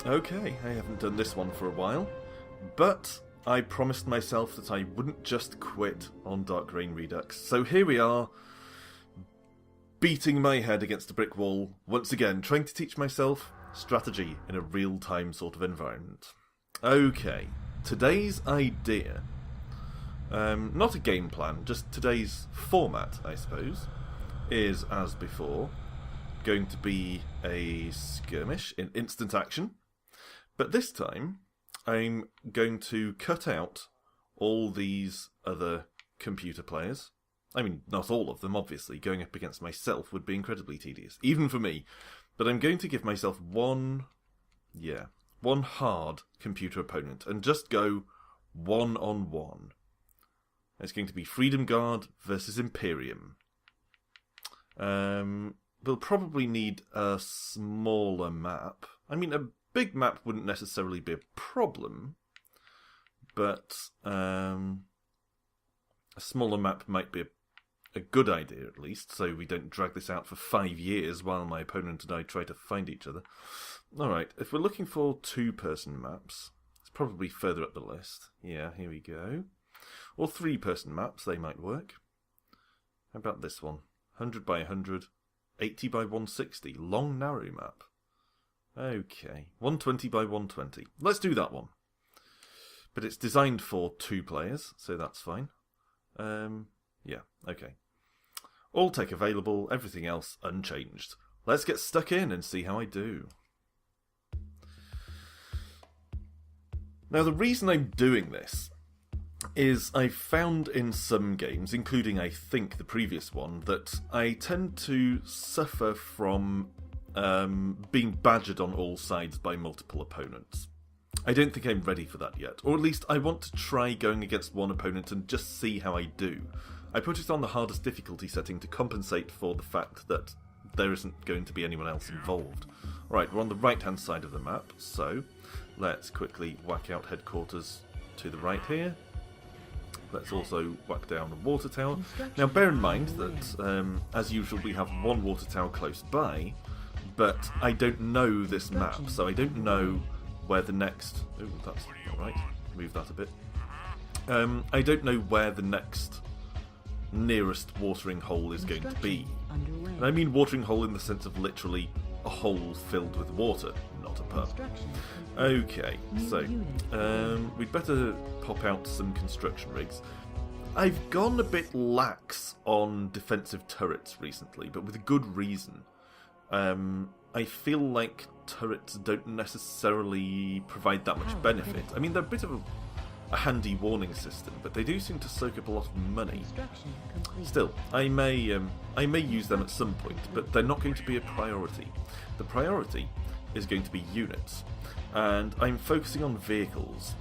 Okay, I haven't done this one for a while, but I promised myself that I wouldn't just quit on Dark Reign Redux. So here we are, beating my head against a brick wall, once again, trying to teach myself strategy in a real-time sort of environment. Okay, today's idea, not a game plan, just today's format, I suppose, is, as before, going to be a skirmish in instant action. But this time, I'm going to cut out all these other computer players. I mean, not all of them, obviously. Going up against myself would be incredibly tedious, even for me. But I'm going to give myself one hard computer opponent, and just go one-on-one. It's going to be Freedom Guard versus Imperium. We'll probably need a smaller map. I mean, a big map wouldn't necessarily be a problem, but a smaller map might be a good idea, at least, so we don't drag this out for 5 years while my opponent and I try to find each other. Alright, if we're looking for two-person maps, it's probably further up the list. Yeah, here we go. Or three-person maps, they might work. How about this one? 100 by 100, 80 by 160, long narrow map. Okay, 120 by 120. Let's do that one. But it's designed for 2 players, so that's fine. Yeah, okay. All tech available, everything else unchanged. Let's get stuck in and see how I do. Now, the reason I'm doing this is I've found in some games, including I think the previous one, that I tend to suffer from being badgered on all sides by multiple opponents. I don't think I'm ready for that yet, or at least I want to try going against one opponent and just see how I do. I put it on the hardest difficulty setting to compensate for the fact that there isn't going to be anyone else involved. Right, we're on the right hand side of the map, so let's quickly whack out headquarters to the right here. Let's also whack down the water tower. Now bear in mind that, as usual, we have one water tower close by, but I don't know this map, so I don't know where the next... Oh, that's not right. Move that a bit. I don't know where the next nearest watering hole is going to be. And I mean watering hole in the sense of literally a hole filled with water, not a pub. Okay, so we'd better pop out some construction rigs. I've gone a bit lax on defensive turrets recently, but with good reason. I feel like turrets don't necessarily provide that much benefit. I mean, they're a bit of a handy warning system, but they do seem to soak up a lot of money. Still, I may use them at some point, but they're not going to be a priority. The priority is going to be units, and I'm focusing on vehicles.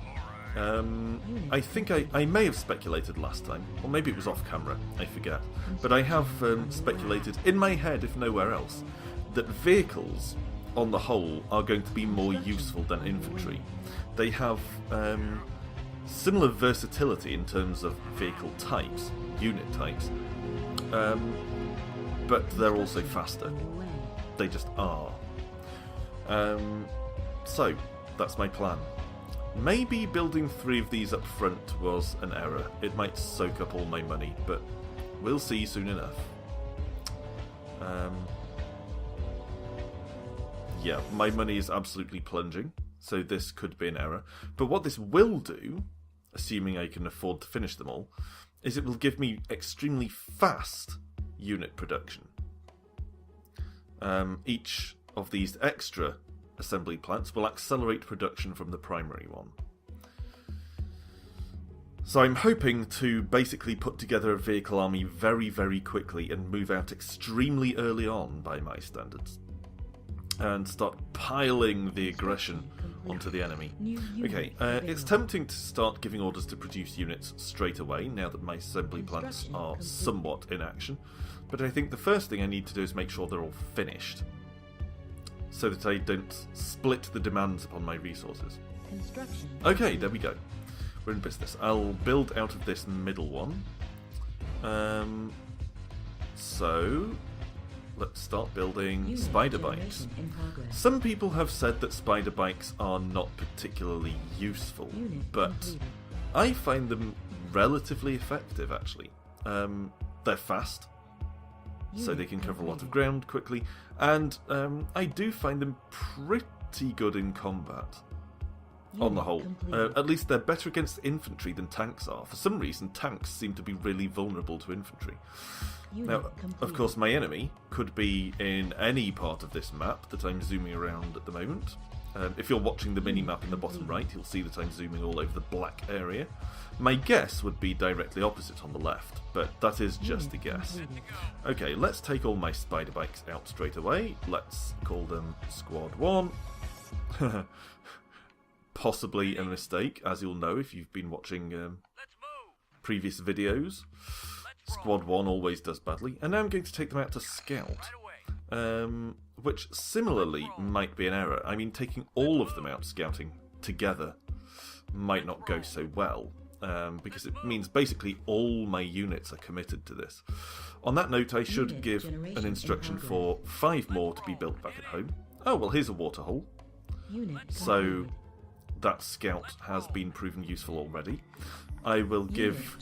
I think I may have speculated last time, or maybe it was off camera, I forget, but I have speculated in my head, if nowhere else, that vehicles on the whole are going to be more useful than infantry. They have similar versatility in terms of vehicle types, unit types, but they're also faster. They just are. So, that's my plan. Maybe building 3 of these up front was an error. It might soak up all my money, but we'll see soon enough. Yeah, my money is absolutely plunging, so this could be an error. But what this will do, assuming I can afford to finish them all, is it will give me extremely fast unit production. Each of these extra assembly plants will accelerate production from the primary one. So I'm hoping to basically put together a vehicle army very, very quickly and move out extremely early on by my standards. And start piling the aggression onto the enemy. Okay, it's tempting to start giving orders to produce units straight away, now that my assembly plants are somewhat in action. But I think the first thing I need to do is make sure they're all finished, so that I don't split the demands upon my resources. Okay, there we go. We're in business. I'll build out of this middle one. So... let's start building spider bikes. Some people have said that spider bikes are not particularly useful, but I find them relatively effective, actually. They're fast, so they can cover a lot of ground quickly, and I do find them pretty good in combat. On the whole, at least they're better against infantry than tanks are. For some reason, tanks seem to be really vulnerable to infantry. Now, of course, my enemy could be in any part of this map that I'm zooming around at the moment. If you're watching the mini-map in the bottom right, you'll see that I'm zooming all over the black area. My guess would be directly opposite on the left, but that is just a guess. Okay, let's take all my spider bikes out straight away. Let's call them Squad 1. Possibly a mistake, as you'll know if you've been watching previous videos. Squad 1 always does badly. And now I'm going to take them out to scout, which similarly might be an error. I mean, taking all of them out scouting together might not go so well, because it means basically all my units are committed to this. On that note, I should give an instruction for 5 more to be built back at home. Oh, well, here's a waterhole. So that scout has been proven useful already. I will give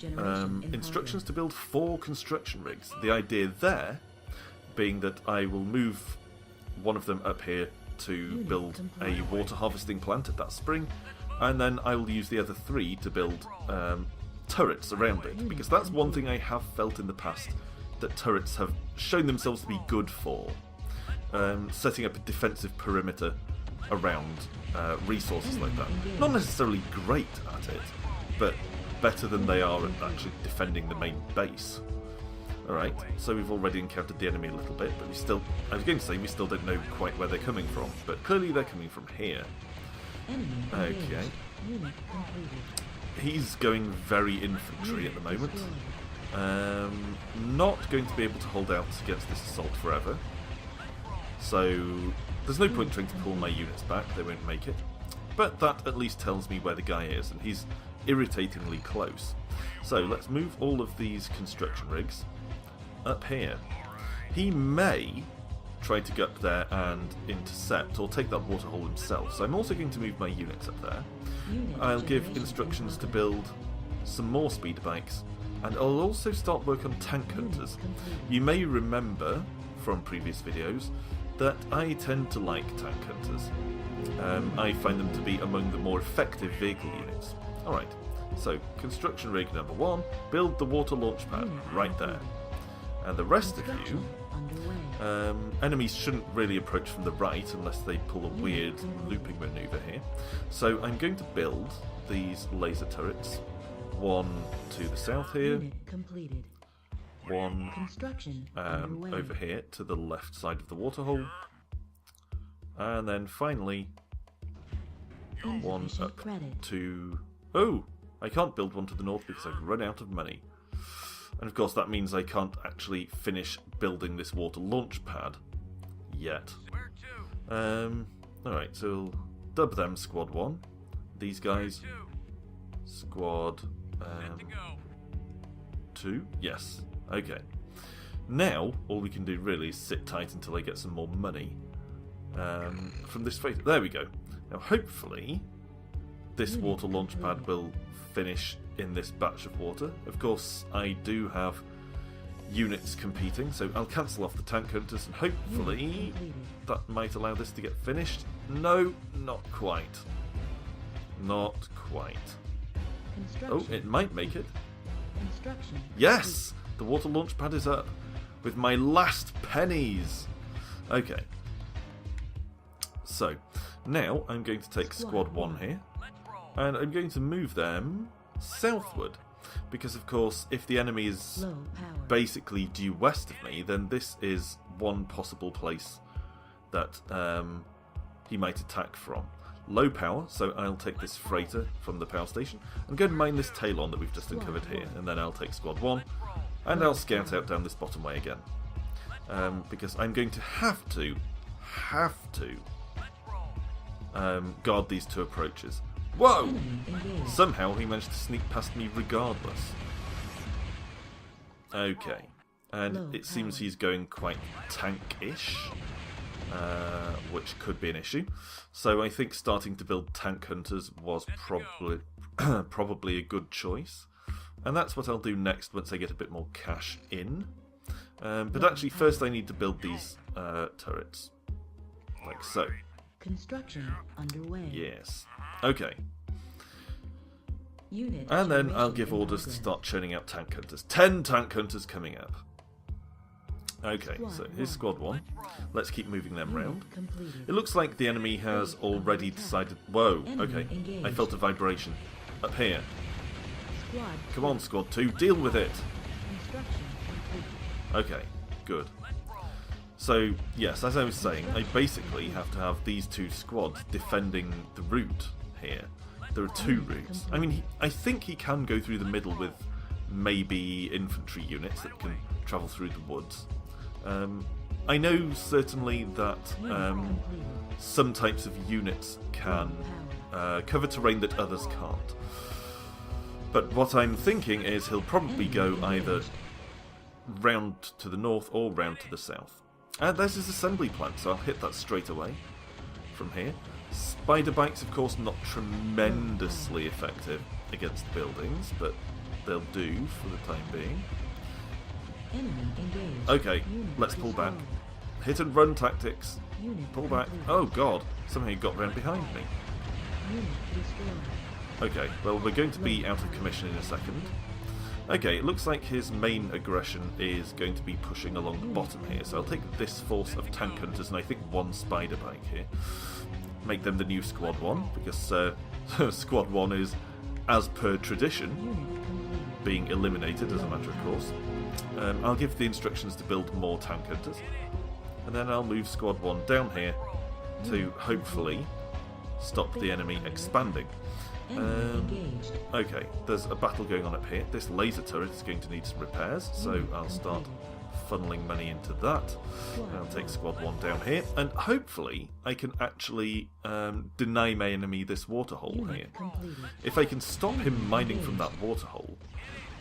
instructions to build 4 construction rigs. The idea there being that I will move one of them up here to build a water harvesting plant at that spring, and then I will use the other 3 to build turrets around it, because that's one thing I have felt in the past that turrets have shown themselves to be good for. Setting up a defensive perimeter around resources like that. Not necessarily great at it, but better than they are at actually defending the main base. Alright, so we've already encountered the enemy a little bit, but I was going to say we still don't know quite where they're coming from, but clearly they're coming from here. Okay. He's going very infantry at the moment. Not going to be able to hold out against this assault forever. So there's no point trying to pull my units back, they won't make it. But that at least tells me where the guy is, and he's irritatingly close. So let's move all of these construction rigs up here. He may try to get up there and intercept, or take that waterhole himself, so I'm also going to move my units up there. I'll give instructions to build some more speeder bikes, and I'll also start work on tank hunters. You may remember from previous videos that I tend to like tank hunters. I find them to be among the more effective vehicle units. Alright, so construction rig number 1, build the water launch pad right there. And the rest of you, enemies shouldn't really approach from the right unless they pull a weird looping maneuver here. So I'm going to build these laser turrets. 1 to the south here. 1 over here to the left side of the waterhole, and then finally 1 up to... Oh! I can't build 1 to the north because I've run out of money. And of course that means I can't actually finish building this water launch pad yet. Alright, so we'll dub them Squad 1. These guys Squad 2? Yes. Okay. Now, all we can do really is sit tight until I get some more money from this phase. There we go. Now, hopefully, this water launch pad will finish in this batch of water. Of course, I do have units competing, so I'll cancel off the tank hunters, and hopefully that might allow this to get finished. No, not quite. Not quite. Oh, it might make it. Yes! The water launch pad is up with my last pennies. Okay. So, now I'm going to take Squad 1 here, and I'm going to move them southward. Because, of course, if the enemy is basically due west of me, then this is one possible place that he might attack from. Low power, so I'll take this freighter from the power station and go and mine this Talon that we've just uncovered here, and then I'll take Squad 1 and I'll scout out down this bottom way again, because I'm going to have to guard these 2 approaches. Whoa! Somehow he managed to sneak past me regardless. Okay, And it seems he's going quite tank-ish, which could be an issue. So I think starting to build tank hunters was probably a good choice. And that's what I'll do next once I get a bit more cash in. But actually, first I need to build these turrets. Like so. Construction underway. Yes. Okay. And then I'll give orders to start churning out tank hunters. 10 tank hunters coming up. Okay, so here's squad 1. Let's keep moving them around. It looks like the enemy has already decided... Whoa, okay. I felt a vibration. Up here. Come on, squad 2, deal with it. Okay, good. So, yes, as I was saying, I basically have to have these 2 squads defending the route here. There are 2 routes. I mean, I think he can go through the middle with maybe infantry units that can travel through the woods. I know certainly that some types of units can cover terrain that others can't. But what I'm thinking is he'll probably go either round to the north or round to the south. And there's his assembly plant, so I'll hit that straight away from here. Spider bikes, of course, not tremendously effective against buildings, but they'll do for the time being. Okay, let's pull back. Hit and run tactics. Pull back. Oh god, somehow he got round behind me. Okay, well, we're going to be out of commission in a second. Okay, it looks like his main aggression is going to be pushing along the bottom here, so I'll take this force of tank hunters and I think 1 spider bike here. Make them the new squad 1, because squad 1 is, as per tradition, being eliminated as a matter of course. I'll give the instructions to build more tank hunters, and then I'll move squad 1 down here to hopefully stop the enemy expanding. Okay, there's a battle going on up here. This laser turret is going to need some repairs, so I'll start funneling money into that. I'll take squad 1 down here, and hopefully I can actually deny my enemy this waterhole here. If I can stop him mining from that waterhole,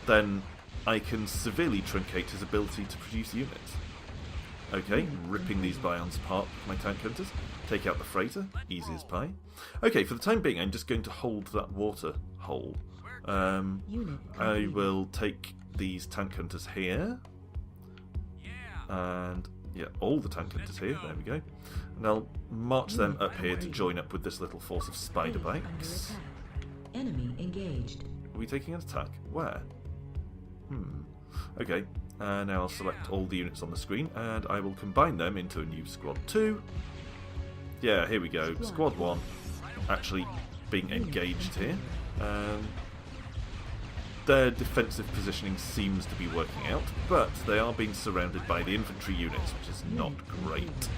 then I can severely truncate his ability to produce units. Okay, ripping these bions apart with my tank hunters. Take out the freighter, easy as pie. Okay, for the time being, I'm just going to hold that water hole. I will take these tank hunters here. And, yeah, all the tank hunters here, there we go. And I'll march them up here to join up with this little force of spider bikes. Enemy engaged. Are we taking an attack? Where? Okay, now I'll select all the units on the screen, and I will combine them into a new squad 2. Yeah, here we go. Squad 1 actually being engaged here. Their defensive positioning seems to be working out, but they are being surrounded by the infantry units, which is not great.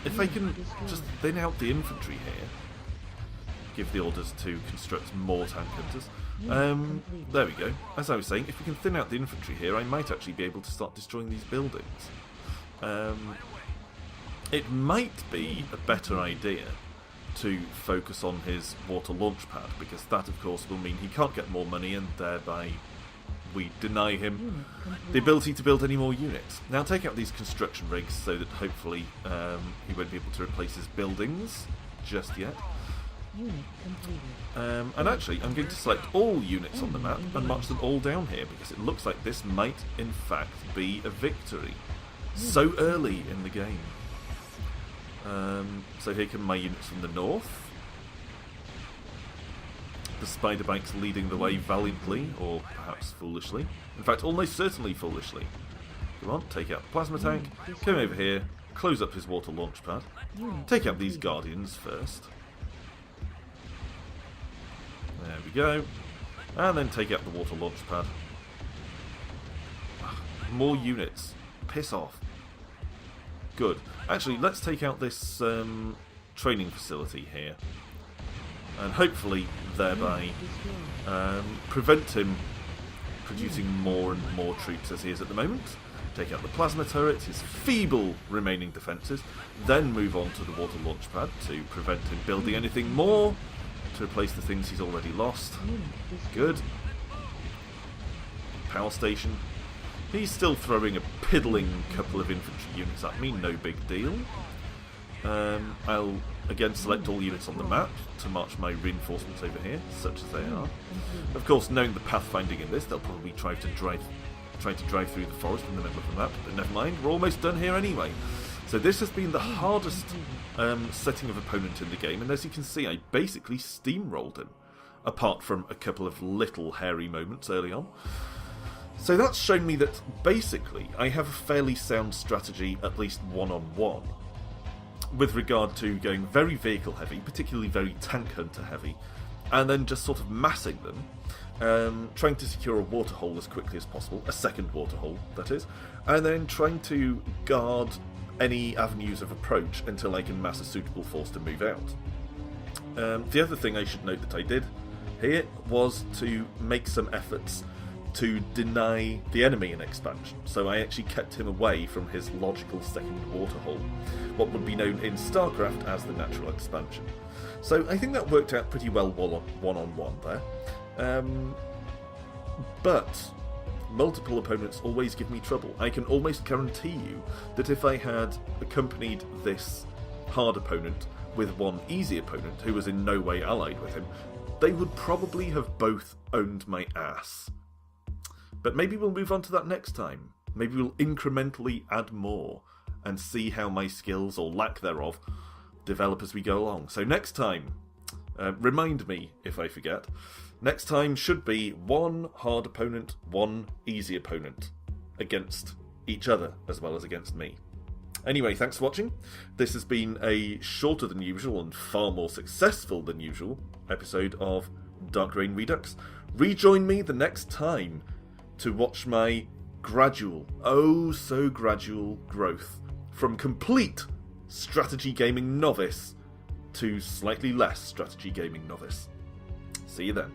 If I can just thin out the infantry here, give the orders to construct more tank hunters. There we go. As I was saying, if we can thin out the infantry here, I might actually be able to start destroying these buildings. It might be a better idea to focus on his water launch pad, because that of course will mean he can't get more money, and thereby we deny him the ability to build any more units. Now take out these construction rigs so that hopefully he won't be able to replace his buildings just yet. And actually I'm going to select all units on the map and march them all down here, because it looks like this might in fact be a victory so early in the game. So here come my units from the north. The spider bikes leading the way valiantly, or perhaps foolishly. In fact, almost certainly foolishly. Come on, take out the plasma tank, come over here, close up his water launch pad, take out these guardians first. There we go. And then take out the water launch pad. More units. Piss off. Good. Actually, let's take out this training facility here, and hopefully thereby prevent him producing more and more troops as he is at the moment. Take out the plasma turret, his feeble remaining defences, then move on to the water launch pad to prevent him building anything more to replace the things he's already lost. Good. Power station. He's still throwing a piddling couple of infantry units at me, no big deal. I'll again select all units on the map to march my reinforcements over here, such as they are. Of course, knowing the pathfinding in this, they'll probably try to drive through the forest in the middle of the map, but never mind, we're almost done here anyway. So this has been the hardest setting of opponent in the game, and as you can see, I basically steamrolled him, apart from a couple of little hairy moments early on. So that's shown me that basically I have a fairly sound strategy, at least one-on-one, with regard to going very vehicle heavy, particularly very tank hunter heavy, and then just sort of massing them, trying to secure a waterhole as quickly as possible, a second waterhole, that is, and then trying to guard any avenues of approach until I can mass a suitable force to move out. The other thing I should note that I did here was to make some efforts to deny the enemy an expansion, so I actually kept him away from his logical second waterhole, what would be known in StarCraft as the natural expansion. So I think that worked out pretty well one-on-one there. But multiple opponents always give me trouble. I can almost guarantee you that if I had accompanied this hard opponent with one easy opponent who was in no way allied with him, they would probably have both owned my ass. But maybe we'll move on to that next time. Maybe we'll incrementally add more and see how my skills, or lack thereof, develop as we go along. So next time, remind me if I forget, next time should be one hard opponent, one easy opponent, against each other as well as against me. Anyway, thanks for watching. This has been a shorter than usual and far more successful than usual episode of Dark Reign Redux. Rejoin me the next time to watch my gradual, oh so gradual growth from complete strategy gaming novice to slightly less strategy gaming novice. See you then.